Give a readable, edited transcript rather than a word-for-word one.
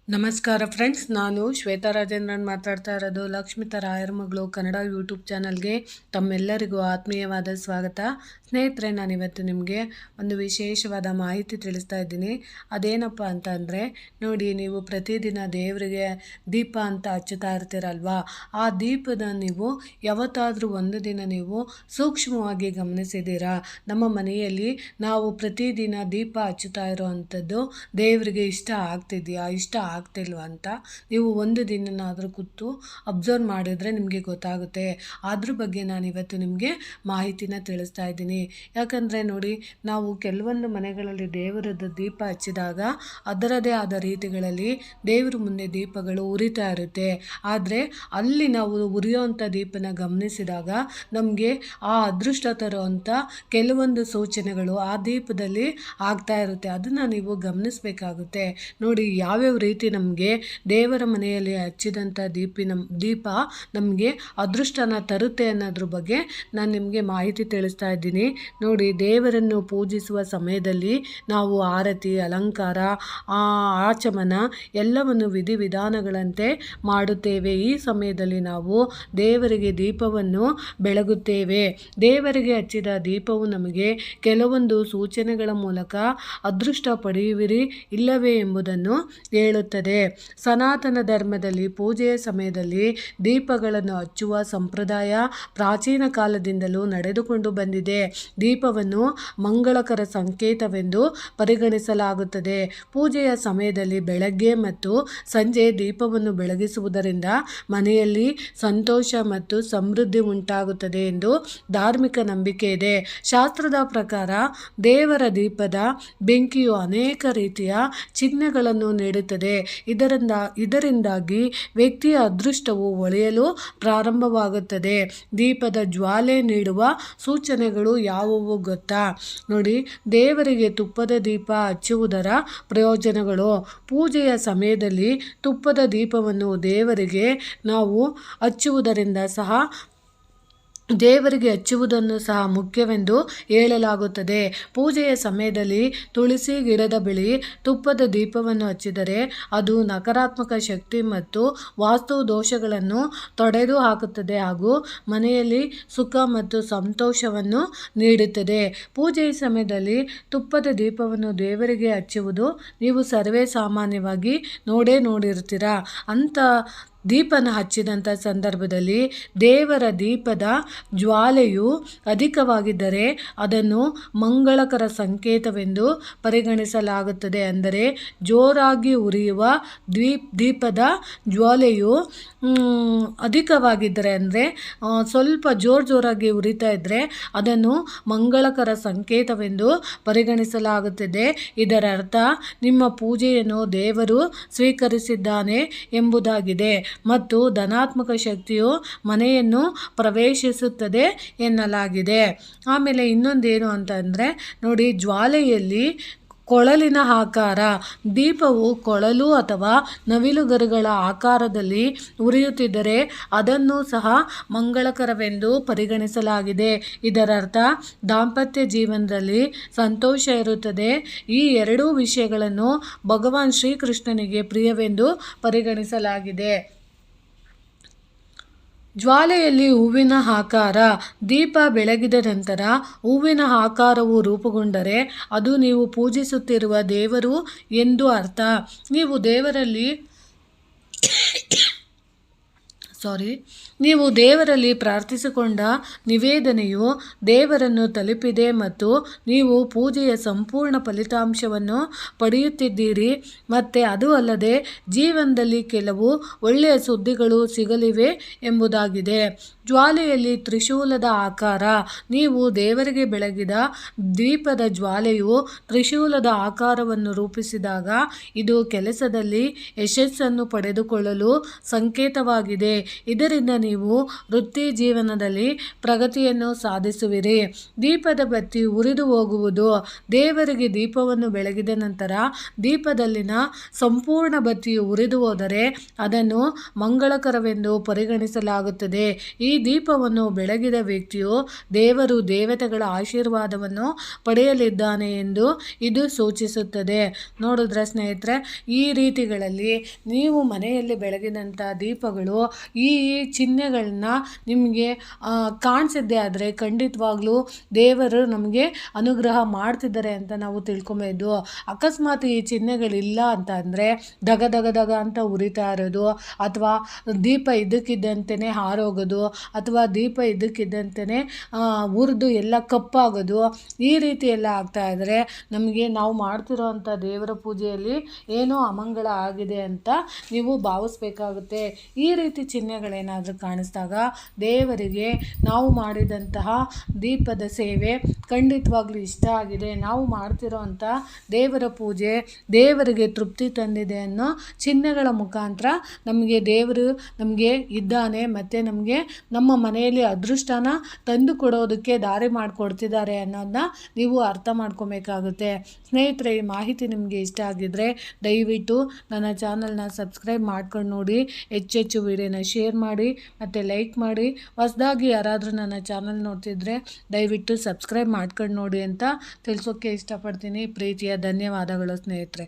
ನಮಸ್ಕಾರ ಫ್ರೆಂಡ್ಸ್, ನಾನು ಶ್ವೇತಾ ರಾಜೇಂದ್ರನ್ ಮಾತಾಡ್ತಾ ಇರೋದು ಲಕ್ಷ್ಮಿತಾ ರಾಯರ ಮಗಳು ಕನ್ನಡ ಯೂಟ್ಯೂಬ್ ಚಾನಲ್ಗೆ ತಮ್ಮೆಲ್ಲರಿಗೂ ಆತ್ಮೀಯವಾದ ಸ್ವಾಗತ. ಸ್ನೇಹಿತರೆ, ನಾನಿವತ್ತು ನಿಮಗೆ ಒಂದು ವಿಶೇಷವಾದ ಮಾಹಿತಿ ತಿಳಿಸ್ತಾ ಇದ್ದೀನಿ. ಅದೇನಪ್ಪ ಅಂತ ಅಂದರೆ, ನೋಡಿ, ನೀವು ಪ್ರತಿದಿನ ದೇವರಿಗೆ ದೀಪ ಅಂತ ಹಚ್ಚುತ್ತಾ ಇರ್ತೀರಲ್ವಾ, ಆ ದೀಪದ ನೀವು ಯಾವತ್ತಾದರೂ ಒಂದು ದಿನ ನೀವು ಸೂಕ್ಷ್ಮವಾಗಿ ಗಮನಿಸಿದ್ದೀರಾ? ನಮ್ಮ ಮನೆಯಲ್ಲಿ ನಾವು ಪ್ರತಿದಿನ ದೀಪ ಹಚ್ಚುತ್ತಾ ಇರೋವಂಥದ್ದು ದೇವರಿಗೆ ಇಷ್ಟ ಆಗ್ತಿದೆಯಾ, ಇಷ್ಟ ಆಗ್ತಿಲ್ವ ಅಂತ ನೀವು ಒಂದು ದಿನನಾದರೂ ಕೂತು ಅಬ್ಸರ್ವ್ ಮಾಡಿದರೆ ನಿಮಗೆ ಗೊತ್ತಾಗುತ್ತೆ. ಅದ್ರ ಬಗ್ಗೆ ನಾನು ಇವತ್ತು ನಿಮಗೆ ಮಾಹಿತಿನ ತಿಳಿಸ್ತಾ ಇದ್ದೀನಿ. ಯಾಕಂದರೆ ನೋಡಿ, ನಾವು ಕೆಲವೊಂದು ಮನೆಗಳಲ್ಲಿ ದೇವರದ ದೀಪ ಹಚ್ಚಿದಾಗ ಅದರದೇ ಆದ ರೀತಿಗಳಲ್ಲಿ ದೇವರ ಮುಂದೆ ದೀಪಗಳು ಉರಿತಾ ಇರುತ್ತೆ. ಆದರೆ ಅಲ್ಲಿ ನಾವು ಉರಿಯುವಂಥ ದೀಪನ ಗಮನಿಸಿದಾಗ ನಮಗೆ ಆ ಅದೃಷ್ಟ ತರುವಂಥ ಕೆಲವೊಂದು ಸೂಚನೆಗಳು ಆ ದೀಪದಲ್ಲಿ ಆಗ್ತಾ ಇರುತ್ತೆ. ಅದನ್ನು ನೀವು ಗಮನಿಸಬೇಕಾಗುತ್ತೆ. ನೋಡಿ, ಯಾವ್ಯಾವ ರೀತಿ ನಮಗೆ ದೇವರ ಮನೆಯಲ್ಲಿ ಹಚ್ಚಿದಂಥ ದೀಪ ನಮಗೆ ಅದೃಷ್ಟನ ತರುತ್ತೆ ಅನ್ನೋದ್ರ ಬಗ್ಗೆ ನಾನು ನಿಮಗೆ ಮಾಹಿತಿ ತಿಳಿಸ್ತಾ ಇದ್ದೀನಿ. ನೋಡಿ, ದೇವರನ್ನು ಪೂಜಿಸುವ ಸಮಯದಲ್ಲಿ ನಾವು ಆರತಿ, ಅಲಂಕಾರ, ಆಚಮನ ಎಲ್ಲವನ್ನು ವಿಧಿವಿಧಾನಗಳಂತೆ ಮಾಡುತ್ತೇವೆ. ಈ ಸಮಯದಲ್ಲಿ ನಾವು ದೇವರಿಗೆ ದೀಪವನ್ನು ಬೆಳಗುತ್ತೇವೆ. ದೇವರಿಗೆ ಹಚ್ಚಿದ ದೀಪವು ನಮಗೆ ಕೆಲವೊಂದು ಸೂಚನೆಗಳ ಮೂಲಕ ಅದೃಷ್ಟ ಪಡೆಯುವಿರಿ ಇಲ್ಲವೇ ಎಂಬುದನ್ನು ಹೇಳುತ್ತದೆ. ಸನಾತನ ಧರ್ಮದಲ್ಲಿ ಪೂಜೆಯ ಸಮಯದಲ್ಲಿ ದೀಪಗಳನ್ನು ಹಚ್ಚುವ ಸಂಪ್ರದಾಯ ಪ್ರಾಚೀನ ಕಾಲದಿಂದಲೂ ನಡೆದುಕೊಂಡು ಬಂದಿದೆ. ದೀಪವನ್ನು ಮಂಗಳಕರ ಸಂಕೇತವೆಂದು ಪರಿಗಣಿಸಲಾಗುತ್ತದೆ. ಪೂಜೆಯ ಸಮಯದಲ್ಲಿ ಬೆಳಗ್ಗೆ ಮತ್ತು ಸಂಜೆ ದೀಪವನ್ನು ಬೆಳಗಿಸುವುದರಿಂದ ಮನೆಯಲ್ಲಿ ಸಂತೋಷ ಮತ್ತು ಸಮೃದ್ಧಿ ಉಂಟಾಗುತ್ತದೆ ಎಂದು ಧಾರ್ಮಿಕ ನಂಬಿಕೆ ಇದೆ. ಶಾಸ್ತ್ರದ ಪ್ರಕಾರ ದೇವರ ದೀಪದ ಬೆಂಕಿಯು ಅನೇಕ ರೀತಿಯ ಚಿಹ್ನೆಗಳನ್ನು ನೀಡುತ್ತದೆ. ಇದರಿಂದಾಗಿ ವ್ಯಕ್ತಿಯ ಅದೃಷ್ಟವು ಹೊಳೆಯಲು ಪ್ರಾರಂಭವಾಗುತ್ತದೆ. ದೀಪದ ಜ್ವಾಲೆ ನೀಡುವ ಸೂಚನೆಗಳು ಯಾವುವು ಗೊತ್ತಾ? ನೋಡಿ, ದೇವರಿಗೆ ತುಪ್ಪದ ದೀಪ ಹಚ್ಚುವುದರ ಪ್ರಯೋಜನಗಳು. ಪೂಜೆಯ ಸಮಯದಲ್ಲಿ ತುಪ್ಪದ ದೀಪವನ್ನು ದೇವರಿಗೆ ಹಚ್ಚುವುದನ್ನು ಸಹ ಮುಖ್ಯವೆಂದು ಹೇಳಲಾಗುತ್ತದೆ. ಪೂಜೆಯ ಸಮಯದಲ್ಲಿ ತುಳಸಿ ಗಿಡದ ಬಳಿ ತುಪ್ಪದ ದೀಪವನ್ನು ಹಚ್ಚಿದರೆ ಅದು ನಕಾರಾತ್ಮಕ ಶಕ್ತಿ ಮತ್ತು ವಾಸ್ತು ದೋಷಗಳನ್ನು ತೊಡೆದು ಹಾಕುತ್ತದೆ ಹಾಗೂ ಮನೆಯಲ್ಲಿ ಸುಖ ಮತ್ತು ಸಂತೋಷವನ್ನು ನೀಡುತ್ತದೆ. ಪೂಜೆಯ ಸಮಯದಲ್ಲಿ ತುಪ್ಪದ ದೀಪವನ್ನು ದೇವರಿಗೆ ಹಚ್ಚುವುದು ನೀವು ಸರ್ವೇ ಸಾಮಾನ್ಯವಾಗಿ ನೋಡಿರ್ತೀರ. ಅಂತ ದೀಪನ ಹಚ್ಚಿದಂಥ ಸಂದರ್ಭದಲ್ಲಿ ದೇವರ ದೀಪದ ಜ್ವಾಲೆಯು ಅಧಿಕವಾಗಿದ್ದರೆ ಅದನ್ನು ಮಂಗಳಕರ ಸಂಕೇತವೆಂದು ಪರಿಗಣಿಸಲಾಗುತ್ತದೆ. ಅಂದರೆ ಜೋರಾಗಿ ಉರಿಯುವ ದೀಪದ ಜ್ವಾಲೆಯು ಅಧಿಕವಾಗಿದ್ದರೆ, ಅಂದರೆ ಸ್ವಲ್ಪ ಜೋರಾಗಿ ಉರಿತಾ ಇದ್ದರೆ ಅದನ್ನು ಮಂಗಳಕರ ಸಂಕೇತವೆಂದು ಪರಿಗಣಿಸಲಾಗುತ್ತದೆ. ಇದರ ಅರ್ಥ ನಿಮ್ಮ ಪೂಜೆಯನ್ನು ದೇವರು ಸ್ವೀಕರಿಸಿದ್ದಾನೆ ಎಂಬುದಾಗಿದೆ ಮತ್ತು ಧನಾತ್ಮಕ ಶಕ್ತಿಯು ಮನೆಯನ್ನು ಪ್ರವೇಶಿಸುತ್ತದೆ ಎನ್ನಲಾಗಿದೆ. ಆಮೇಲೆ ಇನ್ನೊಂದೇನು ಅಂತಂದರೆ, ನೋಡಿ, ಜ್ವಾಲೆಯಲ್ಲಿ ಕೊಳಲಿನ ಆಕಾರ. ದೀಪವು ಕೊಳಲು ಅಥವಾ ನವಿಲುಗರಿಗಳ ಆಕಾರದಲ್ಲಿ ಉರಿಯುತ್ತಿದ್ದರೆ ಅದನ್ನು ಸಹ ಮಂಗಳಕರವೆಂದು ಪರಿಗಣಿಸಲಾಗಿದೆ. ಇದರರ್ಥ ದಾಂಪತ್ಯ ಜೀವನದಲ್ಲಿ ಸಂತೋಷ ಇರುತ್ತದೆ. ಈ ಎರಡೂ ವಿಷಯಗಳನ್ನು ಭಗವಾನ್ ಶ್ರೀಕೃಷ್ಣನಿಗೆ ಪ್ರಿಯವೆಂದು ಪರಿಗಣಿಸಲಾಗಿದೆ. ಜ್ವಾಲೆಯಲ್ಲಿ ಹೂವಿನ ಆಕಾರ. ದೀಪ ಬೆಳಗಿದ ನಂತರ ಹೂವಿನ ಆಕಾರವು ರೂಪುಗೊಂಡರೆ ಅದು ನೀವು ಪೂಜಿಸುತ್ತಿರುವ ದೇವರು ಎಂದು ಅರ್ಥ. ನೀವು ದೇವರಲ್ಲಿ ಪ್ರಾರ್ಥಿಸಿಕೊಂಡ ನಿವೇದನೆಯು ದೇವರನ್ನು ತಲುಪಿದೆ ಮತ್ತು ನೀವು ಪೂಜೆಯ ಸಂಪೂರ್ಣ ಫಲಿತಾಂಶವನ್ನು ಪಡೆಯುತ್ತಿದ್ದೀರಿ. ಮತ್ತು ಅದು ಅಲ್ಲದೆ ಜೀವನದಲ್ಲಿ ಕೆಲವು ಒಳ್ಳೆಯ ಸುದ್ದಿಗಳು ಸಿಗಲಿವೆ ಎಂಬುದಾಗಿದೆ. ಜ್ವಾಲೆಯಲ್ಲಿ ತ್ರಿಶೂಲದ ಆಕಾರ. ನೀವು ದೇವರಿಗೆ ಬೆಳಗಿದ ದೀಪದ ಜ್ವಾಲೆಯು ತ್ರಿಶೂಲದ ಆಕಾರವನ್ನು ರೂಪಿಸಿದಾಗ ಇದು ಕೆಲಸದಲ್ಲಿ ಯಶಸ್ಸನ್ನು ಪಡೆದುಕೊಳ್ಳಲು ಸಂಕೇತವಾಗಿದೆ. ಇದರಿಂದ ನೀವು ವೃತ್ತಿ ಜೀವನದಲ್ಲಿ ಪ್ರಗತಿಯನ್ನು ಸಾಧಿಸುವಿರಿ. ದೀಪದ ಬತ್ತಿ ಉರಿದು ಹೋಗುವುದು. ದೇವರಿಗೆ ದೀಪವನ್ನು ಬೆಳಗಿದ ನಂತರ ದೀಪದಲ್ಲಿನ ಸಂಪೂರ್ಣ ಬತ್ತಿಯು ಉರಿದು ಹೋದರೆ ಅದನ್ನು ಮಂಗಳಕರವೆಂದು ಪರಿಗಣಿಸಲಾಗುತ್ತದೆ. ಈ ದೀಪವನ್ನು ಬೆಳಗಿದ ವ್ಯಕ್ತಿಯು ದೇವರು ದೇವತೆಗಳ ಆಶೀರ್ವಾದವನ್ನು ಪಡೆಯಲಿದ್ದಾನೆ ಎಂದು ಇದು ಸೂಚಿಸುತ್ತದೆ. ನೋಡಿದ್ರೆ ಸ್ನೇಹಿತರೆ, ಈ ರೀತಿಗಳಲ್ಲಿ ನೀವು ಮನೆಯಲ್ಲಿ ಬೆಳಗಿದಂಥ ದೀಪಗಳು ಈ ಚಿಹ್ನೆಗಳನ್ನ ನಿಮಗೆ ಕಾಣಿಸಿದ್ದೆ ಆದರೆ ಖಂಡಿತವಾಗ್ಲೂ ದೇವರು ನಮಗೆ ಅನುಗ್ರಹ ಮಾಡ್ತಿದ್ದಾರೆ ಅಂತ ನಾವು ತಿಳ್ಕೊಬೋದು. ಅಕಸ್ಮಾತ್ ಈ ಚಿಹ್ನೆಗಳಿಲ್ಲ ಅಂತ ಅಂದರೆ ದಗ ದಗ ದಗ ಅಂತ ಉರಿತಾ ಇರೋದು, ಅಥವಾ ದೀಪ ಇದ್ದಕ್ಕಿದ್ದಂತೆಯೇ ಹಾರೋಗೋದು, ಅಥವಾ ದೀಪ ಇದ್ದಕ್ಕಿದ್ದಂತೆಯೇ ಉರಿದು ಎಲ್ಲ ಕಪ್ಪಾಗೋದು, ಈ ರೀತಿ ಎಲ್ಲ ಆಗ್ತಾ ಇದ್ದರೆ ನಮಗೆ ನಾವು ಮಾಡ್ತಿರೋ ಅಂಥ ದೇವರ ಪೂಜೆಯಲ್ಲಿ ಏನೋ ಅಮಂಗಳ ಆಗಿದೆ ಅಂತ ನೀವು ಭಾವಿಸ್ಬೇಕಾಗುತ್ತೆ. ಈ ರೀತಿ ಚಿಹ್ನೆಗಳೇನಾದರೂ ಕಾಣಿಸಿದಾಗ ದೇವರಿಗೆ ನಾವು ಮಾಡಿದಂತಹ ದೀಪದ ಸೇವೆ ಖಂಡಿತವಾಗ್ಲೂ ಇಷ್ಟ ಆಗಿದೆ, ನಾವು ಮಾಡ್ತಿರೋ ಅಂಥ ದೇವರ ಪೂಜೆ ದೇವರಿಗೆ ತೃಪ್ತಿ ತಂದಿದೆ ಅನ್ನೋ ಚಿಹ್ನೆಗಳ ಮುಖಾಂತರ ನಮಗೆ ದೇವರು ನಮಗೆ ಇದ್ದಾನೆ ಮತ್ತು ನಮಗೆ ನಮ್ಮ ಮನೆಯಲ್ಲಿ ಅದೃಷ್ಟನ ತಂದು ಕೊಡೋದಕ್ಕೆ ದಾರಿ ಮಾಡಿಕೊಡ್ತಿದ್ದಾರೆ ಅನ್ನೋದನ್ನ ನೀವು ಅರ್ಥ ಮಾಡ್ಕೊಬೇಕಾಗುತ್ತೆ. ಸ್ನೇಹಿತರೆ, ಈ ಮಾಹಿತಿ ನಿಮಗೆ ಇಷ್ಟ ಆಗಿದ್ದರೆ ದಯವಿಟ್ಟು ನನ್ನ ಚಾನಲ್ನ ಸಬ್ಸ್ಕ್ರೈಬ್ ಮಾಡ್ಕೊಂಡು ನೋಡಿ, ಹೆಚ್ಚೆಚ್ಚು ವಿಡಿಯೋನ ಶೇರ್ ಮಾಡಿ ಮತ್ತು ಲೈಕ್ ಮಾಡಿ. ಹೊಸದಾಗಿ ಯಾರಾದರೂ ನನ್ನ ಚಾನಲ್ ನೋಡ್ತಿದ್ರೆ ದಯವಿಟ್ಟು ಸಬ್ಸ್ಕ್ರೈಬ್ ಮಾಡ್ಕೊಂಡು ನೋಡಿ ಅಂತ ತಿಳಿಸೋಕ್ಕೆ ಇಷ್ಟಪಡ್ತೀನಿ. ಪ್ರೀತಿಯ ಧನ್ಯವಾದಗಳು ಸ್ನೇಹಿತರೆ.